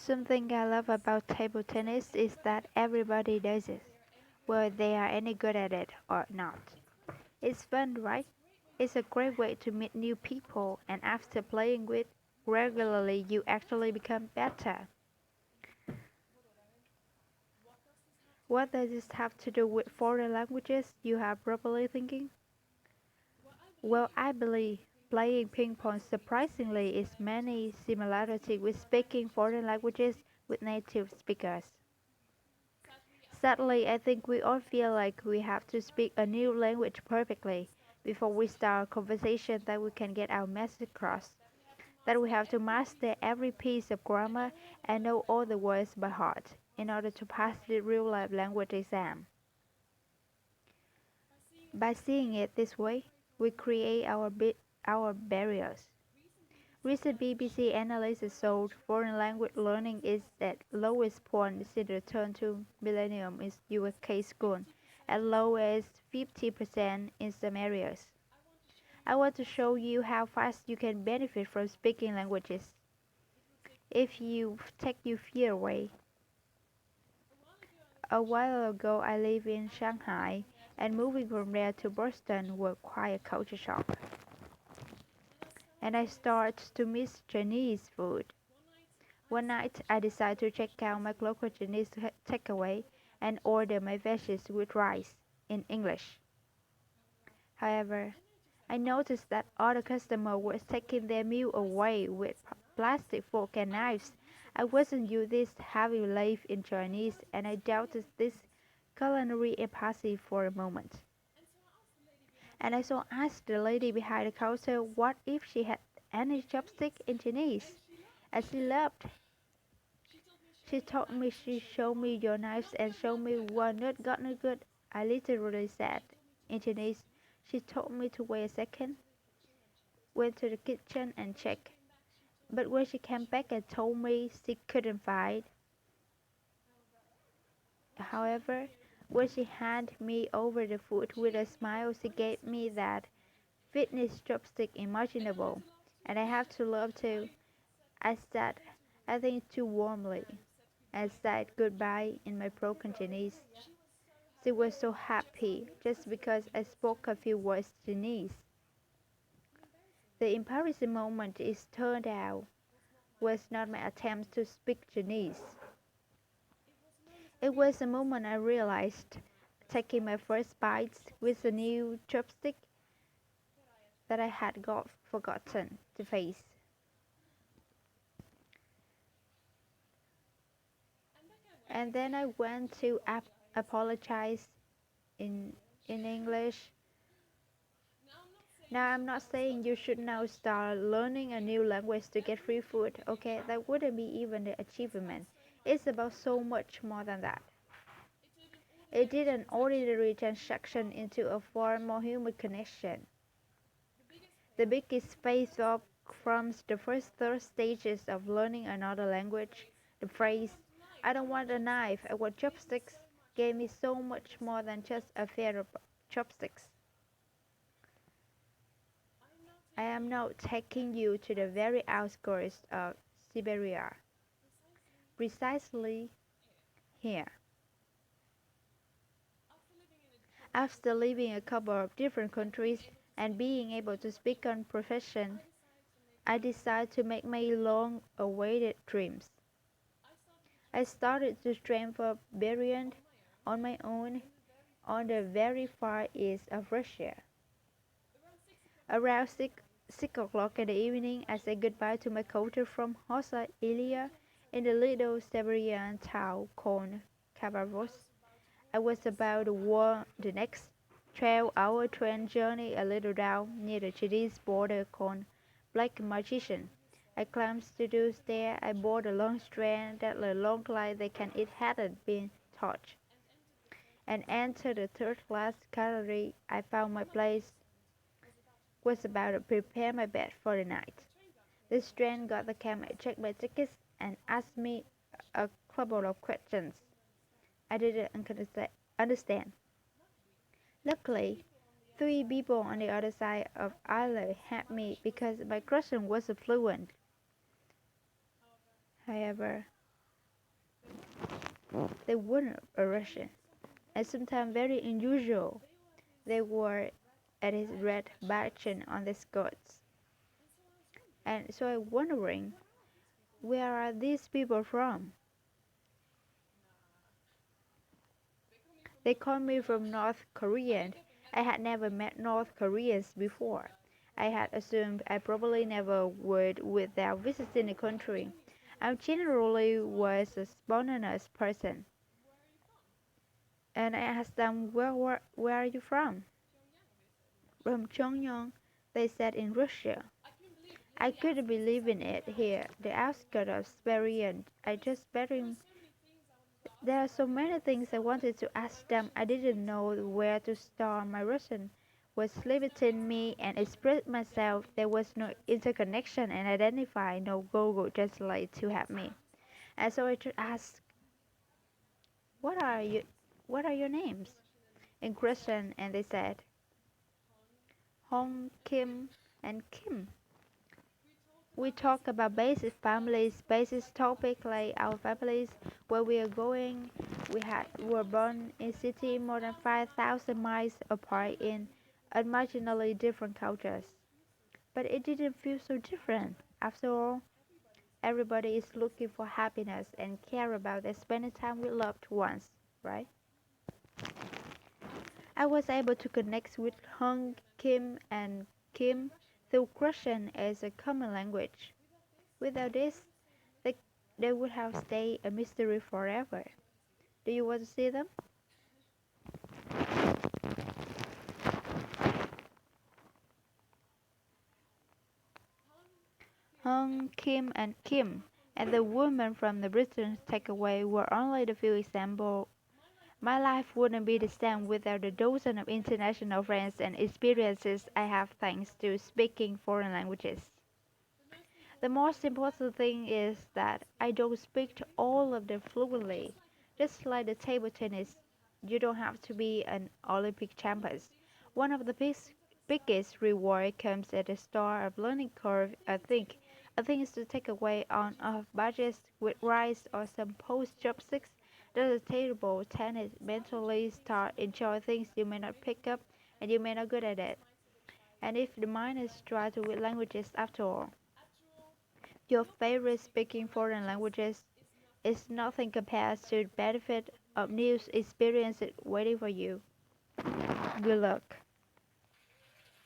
Something I love about table tennis is that everybody does it, whether they are any good at it or not. It's fun, right? It's a great way to meet new people, and after playing with regularly, you actually become better. What does this have to do with foreign languages? You are probably thinking. Well, I believe playing ping pong surprisingly is many similarity with speaking foreign languages with native speakers. Sadly, I think we all feel like we have to speak a new language perfectly before we start a conversation that we can get our message across. That we have to master every piece of grammar and know all the words by heart in order to pass the real life language exam. By seeing it this way, we create our barriers. Recent BBC analysis showed foreign language learning is at lowest point since the turn to millennium in UK schools, as low as 50% in some areas. I want to show you how fast you can benefit from speaking languages. If you take your fear away. A while ago I lived in Shanghai, and moving from there to Boston was quite a culture shock. And I started to miss Chinese food. One night I decided to check out my local Chinese takeaway and order my veggies with rice in English. However, I noticed that other customers were taking their meal away with plastic fork and knives. I wasn't used to this heavy life in Chinese, and I doubted this culinary empathy for a moment. And I so asked the lady behind the counter what if she had any chopstick in Chinese, and she laughed. She told me she showed me your knives and showed me what not got no good. I literally said in Chinese. She told me to wait a second, went to the kitchen and checked. But when she came back and told me she couldn't find, however, when she handed me over the food with a smile, she gave me that fitness chopstick imaginable, and I have to love too. I said, I think too warmly, and said goodbye in my broken Chinese. She was so happy just because I spoke a few words Chinese. The embarrassing moment is turned out was not my attempt to speak Chinese. It was the moment I realized, taking my first bites with a new chopstick, that I had got forgotten to face. And then I went to apologize in English. Now I'm not saying you should now start learning a new language to get free food, okay? That wouldn't be even the achievement. It's about so much more than that. It did an ordinary transaction into a far more human connection. The biggest face off from the first third stages of learning another language, the phrase, I don't want a knife, I want chopsticks, gave me so much more than just a pair of chopsticks. I am now taking you to the very outskirts of Siberia, precisely here. After living a couple of different countries and being able to speak on profession, I decided to make my long-awaited dreams. I started to train for Berian on my own on the very far east of Russia. Around 6 o'clock in the evening, I said goodbye to my coach from Hossa Ilia in the little Siberian town called Khabarovsk. I was about to walk the next 12-hour train journey a little down near the Chinese border called Black Magician. I climbed to the stair, I bought a long strand that the long like they can it hadn't been touched, and entered the third class gallery. I found my place, was about to prepare my bed for the night. The strand got the camera, checked my tickets, and asked me a couple of questions I didn't understand. Luckily, three people on the other side of the island helped me because my Russian wasn't fluent. However, They weren't a Russian, and sometimes very unusual. They wore at his red button on their skirts. And so I'm wondering, where are these people from? They called me from North Korea. And I had never met North Koreans before. I had assumed I probably never would without visiting the country. I generally was a spontaneous person. And I asked them, where are you from? From Pyongyang, they said in Russia. I couldn't believe in it here, the outskirts of Siberia. I just betting there are so many things I wanted to ask them. I didn't know where to start. My Russian was limiting me and express myself. There was no interconnection and identify, no Google Translate to help me. And so I just asked, what are you? What are your names? In Russian, and they said Hong, Kim, and Kim. We talk about basic families, basic topic like our families, where we are going. Were born in city more than 5,000 miles apart in marginally different cultures. But it didn't feel so different. After all, everybody is looking for happiness and care about their spending time with loved ones, right? I was able to connect with Hung, Kim, and Kim through Russian as a common language. Without this, they, they would have stayed a mystery forever. Do you want to see them? Hung, Kim, and Kim, and the woman from the Britain's takeaway were only the few examples. My life wouldn't be the same without the dozen of international friends and experiences I have thanks to speaking foreign languages. The most important thing is that I don't speak all of them fluently. Just like the table tennis, you don't have to be an Olympic champion. One of the biggest reward comes at the start of learning curve, I think. I think is to take away on a budget with rice or some post chopsticks. Does the table tennis mentally start enjoy things you may not pick up and you may not good at it. And if the mind is dry to with languages after all. Your favorite speaking foreign languages is nothing compared to the benefit of new experiences waiting for you. Good luck.